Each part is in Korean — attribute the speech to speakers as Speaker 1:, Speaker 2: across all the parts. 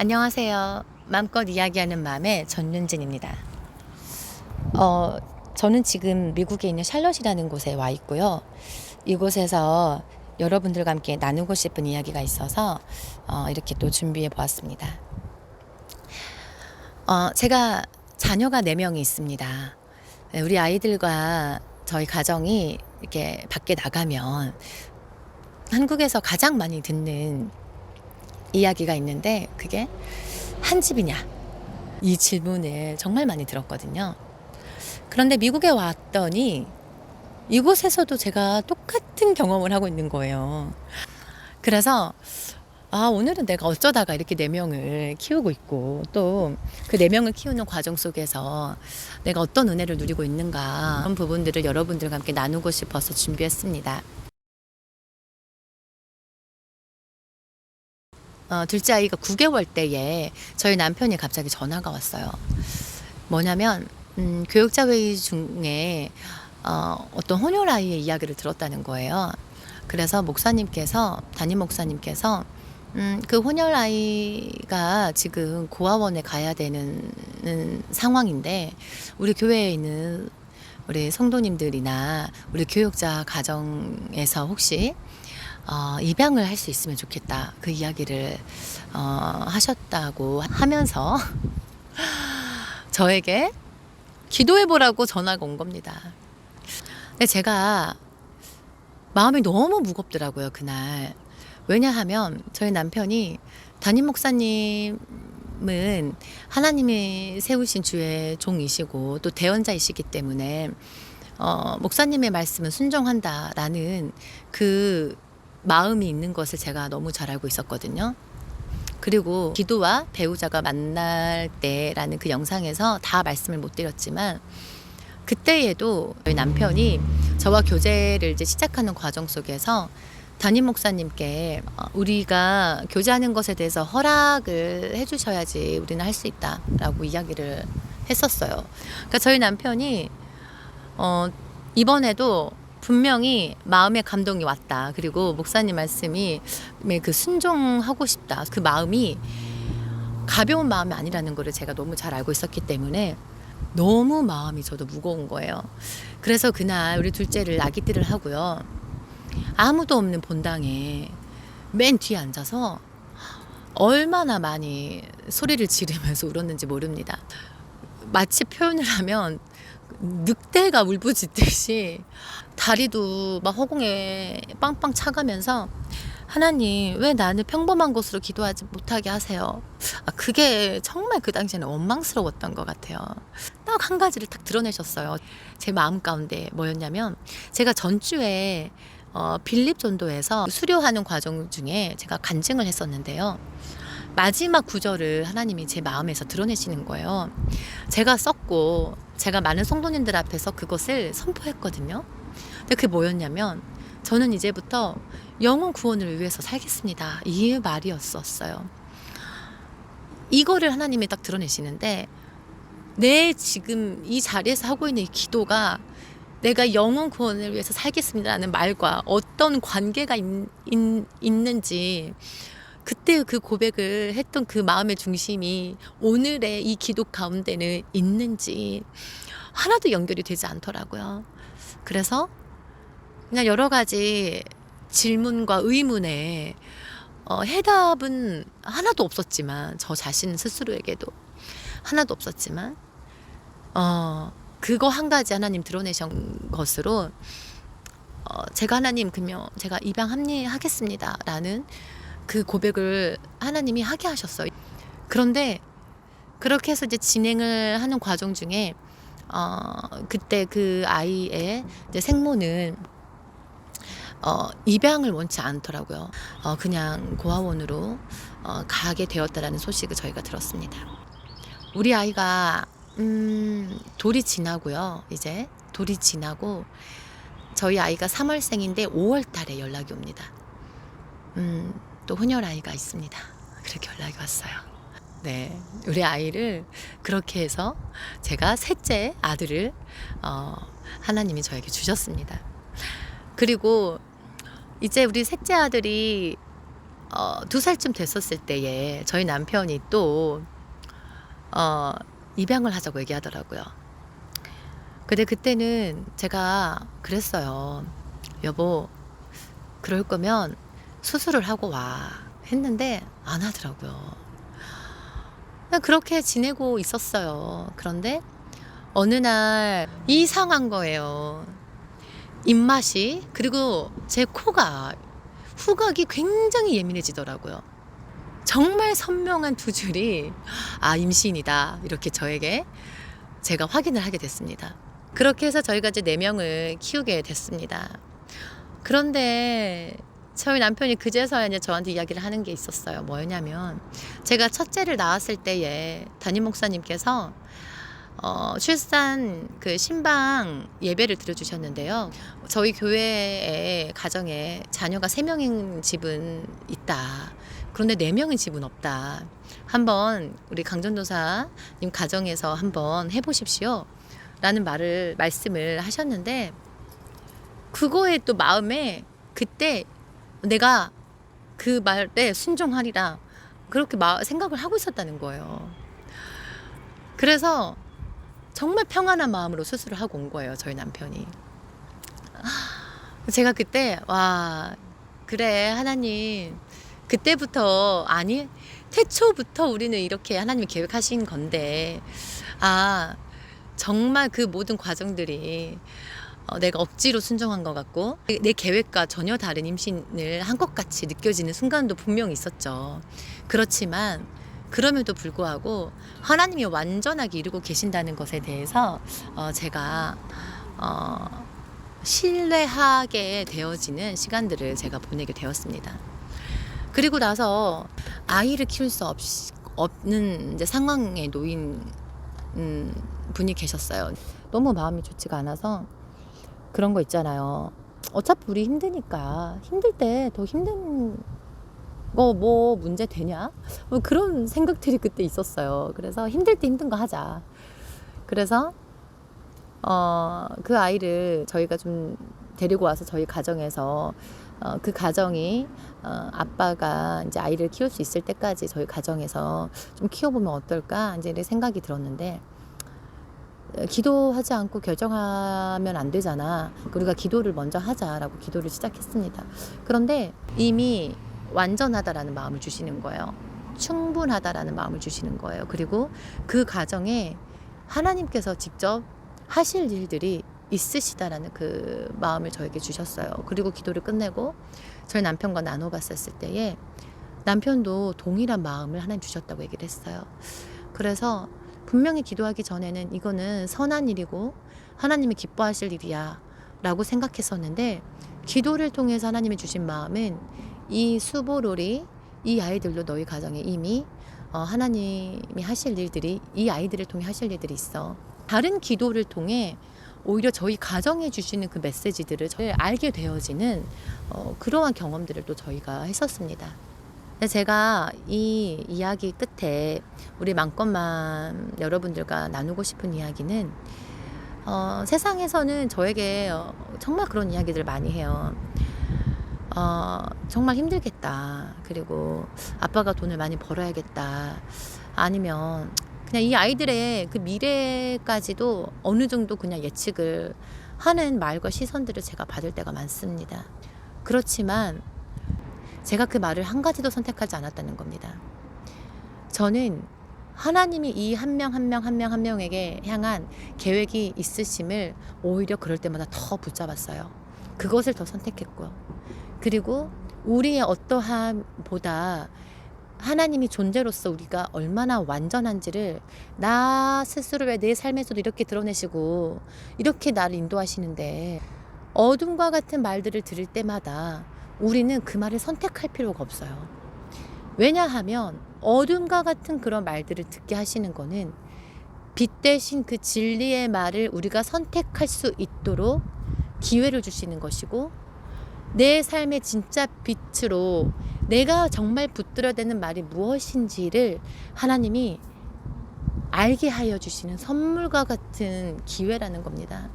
Speaker 1: 안녕하세요. 마음껏 이야기하는 마음의 전윤진입니다. 저는 지금 미국에 있는 샬럿이라는 곳에 와 있고요. 이곳에서 여러분들과 함께 나누고 싶은 이야기가 있어서 이렇게 또 준비해 보았습니다. 제가 자녀가 4명이 있습니다. 네, 우리 아이들과 저희 가정이 이렇게 밖에 나가면 한국에서 가장 많이 듣는 이야기가 있는데, 그게 한 집이냐? 이 질문을 정말 많이 들었거든요. 그런데 미국에 왔더니 이곳에서도 제가 똑같은 경험을 하고 있는 거예요. 그래서 오늘은 내가 어쩌다가 이렇게 4명을 키우고 있고, 또 그 4명을 키우는 과정 속에서 내가 어떤 은혜를 누리고 있는가, 그런 부분들을 여러분들과 함께 나누고 싶어서 준비했습니다. 둘째 아이가 9개월 때에 저희 남편이 갑자기 전화가 왔어요. 뭐냐면 교육자 회의 중에 어떤 혼혈 아이의 이야기를 들었다는 거예요. 그래서 담임 목사님께서 그 혼혈 아이가 지금 고아원에 가야 되는 상황인데, 우리 교회에 있는 우리 성도님들이나 우리 교육자 가정에서 혹시 입양을 할 수 있으면 좋겠다, 그 이야기를 하셨다고 하면서 저에게 기도해보라고 전화가 온 겁니다. 근데 제가 마음이 너무 무겁더라고요, 그날. 왜냐하면 저희 남편이, 담임 목사님은 하나님이 세우신 주의 종이시고 또 대언자이시기 때문에 목사님의 말씀은 순종한다라는 그 마음이 있는 것을 제가 너무 잘 알고 있었거든요. 그리고 기도와 배우자가 만날 때라는 그 영상에서 다 말씀을 못 드렸지만, 그때에도 저희 남편이 저와 교제를 이제 시작하는 과정 속에서 담임 목사님께 우리가 교제하는 것에 대해서 허락을 해주셔야지 우리는 할 수 있다라고 이야기를 했었어요. 그러니까 저희 남편이 이번에도 분명히 마음의 감동이 왔다, 그리고 목사님 말씀이 그 순종하고 싶다, 그 마음이 가벼운 마음이 아니라는 거를 제가 너무 잘 알고 있었기 때문에 너무 마음이 저도 무거운 거예요. 그래서 그날 우리 둘째를 아기띠를 하고요, 아무도 없는 본당에 맨 뒤에 앉아서 얼마나 많이 소리를 지르면서 울었는지 모릅니다. 마치 표현을 하면 늑대가 울부짖듯이 다리도 막 허공에 빵빵 차가면서, 하나님 왜 나는 평범한 곳으로 기도하지 못하게 하세요. 그게 정말 그 당시에는 원망스러웠던 것 같아요. 딱 한 가지를 딱 드러내셨어요. 제 마음 가운데 뭐였냐면, 제가 전주에 빌립 전도에서 수료하는 과정 중에 제가 간증을 했었는데요. 마지막 구절을 하나님이 제 마음에서 드러내시는 거예요. 제가 썼고 제가 많은 성도님들 앞에서 그것을 선포했거든요. 근데 그게 뭐였냐면, 저는 이제부터 영혼 구원을 위해서 살겠습니다, 이 말이었었어요. 이거를 하나님이 딱 드러내시는데, 내 지금 이 자리에서 하고 있는 이 기도가 내가 영혼 구원을 위해서 살겠습니다라는 말과 어떤 관계가 있는지, 그때 그 고백을 했던 그 마음의 중심이 오늘의 이 기도 가운데는 있는지 하나도 연결이 되지 않더라고요. 그래서 그냥 여러 가지 질문과 의문에 해답은 하나도 없었지만, 저 자신 스스로에게도 하나도 없었지만, 그거 한 가지 하나님 드러내신 것으로 제가 하나님, 그러면 제가 입양하겠습니다 라는 그 고백을 하나님이 하게 하셨어요. 그런데 그렇게 해서 이제 진행을 하는 과정 중에 그때 그 아이의 이제 생모는 입양을 원치 않더라고요. 그냥 고아원으로 가게 되었다라는 소식을 저희가 들었습니다. 우리 아이가 돌이 지나고요. 이제 돌이 지나고 저희 아이가 3월생인데 5월 달에 연락이 옵니다. 또 혼혈 아이가 있습니다. 그렇게 연락이 왔어요. 네, 우리 아이를 그렇게 해서 제가 셋째 아들을 하나님이 저에게 주셨습니다. 그리고 이제 우리 셋째 아들이 2살쯤 됐었을 때에 저희 남편이 또 어, 입양을 하자고 얘기하더라고요. 근데 그때는 제가 그랬어요. 여보, 그럴 거면 수술을 하고 와. 했는데 안 하더라고요. 그냥 그렇게 지내고 있었어요. 그런데 어느 날 이상한 거예요. 입맛이, 그리고 제 코가, 후각이 굉장히 예민해지더라고요. 정말 선명한 두 줄이 임신이다, 이렇게 저에게 제가 확인을 하게 됐습니다. 그렇게 해서 저희가 이제 4명을 키우게 됐습니다. 그런데 저희 남편이 그제서야 이제 저한테 이야기를 하는 게 있었어요. 뭐였냐면, 제가 첫째를 낳았을 때에 담임 목사님께서 출산 그 신방 예배를 들어주셨는데요. 저희 교회의 가정에 자녀가 3명인 집은 있다. 그런데 4명인 집은 없다. 한번 우리 강전도사님 가정에서 한번 해보십시오. 라는 말씀을 하셨는데, 그거에 또 마음에 그때 내가 그 말에 순종하리라, 그렇게 생각을 하고 있었다는 거예요. 그래서 정말 평안한 마음으로 수술을 하고 온 거예요, 저희 남편이. 제가 그때, 와, 그래, 하나님, 그때부터, 아니, 태초부터 우리는 이렇게 하나님이 계획하신 건데, 정말 그 모든 과정들이 내가 억지로 순종한 것 같고, 내 계획과 전혀 다른 임신을 한 것 같이 느껴지는 순간도 분명히 있었죠. 그렇지만 그럼에도 불구하고 하나님이 완전하게 이루고 계신다는 것에 대해서 제가 신뢰하게 되어지는 시간들을 제가 보내게 되었습니다. 그리고 나서 아이를 키울 수 없는 이제 상황에 놓인 분이 계셨어요. 너무 마음이 좋지가 않아서, 그런 거 있잖아요. 어차피 우리 힘드니까 힘들 때 더 힘든 거 뭐 문제 되냐? 뭐 그런 생각들이 그때 있었어요. 그래서 힘들 때 힘든 거 하자. 그래서 그 아이를 저희가 좀 데리고 와서 저희 가정에서 그 가정이 아빠가 이제 아이를 키울 수 있을 때까지 저희 가정에서 좀 키워보면 어떨까 이제 이런 생각이 들었는데, 기도하지 않고 결정하면 안 되잖아. 우리가 기도를 먼저 하자라고 기도를 시작했습니다. 그런데 이미 완전하다라는 마음을 주시는 거예요. 충분하다라는 마음을 주시는 거예요. 그리고 그 가정에 하나님께서 직접 하실 일들이 있으시다라는 그 마음을 저에게 주셨어요. 그리고 기도를 끝내고 저희 남편과 나눠봤었을 때에 남편도 동일한 마음을 하나님 주셨다고 얘기를 했어요. 그래서 분명히 기도하기 전에는 이거는 선한 일이고 하나님이 기뻐하실 일이야 라고 생각했었는데, 기도를 통해서 하나님이 주신 마음은 이 수보롤이, 이 아이들도 너희 가정에 이미 하나님이 하실 일들이, 이 아이들을 통해 하실 일들이 있어. 다른 기도를 통해 오히려 저희 가정에 주시는 그 메시지들을 알게 되어지는 그러한 경험들을 또 저희가 했었습니다. 제가 이 이야기 끝에 우리 맘껏맘 여러분들과 나누고 싶은 이야기는, 세상에서는 저에게 정말 그런 이야기들 많이 해요. 정말 힘들겠다. 그리고 아빠가 돈을 많이 벌어야겠다. 아니면 그냥 이 아이들의 그 미래까지도 어느 정도 그냥 예측을 하는 말과 시선들을 제가 받을 때가 많습니다. 그렇지만 제가 그 말을 한 가지도 선택하지 않았다는 겁니다. 저는 하나님이 이 한 명 한 명 한 명 한 명에게 향한 계획이 있으심을 오히려 그럴 때마다 더 붙잡았어요. 그것을 더 선택했고요. 그리고 우리의 어떠함보다 하나님이 존재로서 우리가 얼마나 완전한지를 나 스스로의 내 삶에서도 이렇게 드러내시고 이렇게 나를 인도하시는데, 어둠과 같은 말들을 들을 때마다 우리는 그 말을 선택할 필요가 없어요. 왜냐하면 어둠과 같은 그런 말들을 듣게 하시는 거는 빛 대신 그 진리의 말을 우리가 선택할 수 있도록 기회를 주시는 것이고, 내 삶의 진짜 빛으로 내가 정말 붙들어야 되는 말이 무엇인지를 하나님이 알게 하여 주시는 선물과 같은 기회라는 겁니다.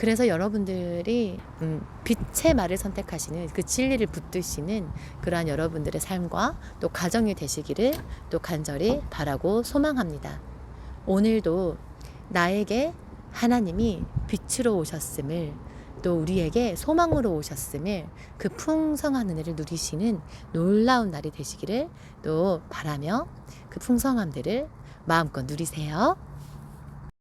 Speaker 1: 그래서 여러분들이 빛의 말을 선택하시는 그 진리를 붙드시는 그러한 여러분들의 삶과 또 가정이 되시기를 또 간절히 바라고 소망합니다. 오늘도 나에게 하나님이 빛으로 오셨음을 또 우리에게 소망으로 오셨음을 그 풍성한 은혜를 누리시는 놀라운 날이 되시기를 또 바라며 그 풍성함들을 마음껏 누리세요.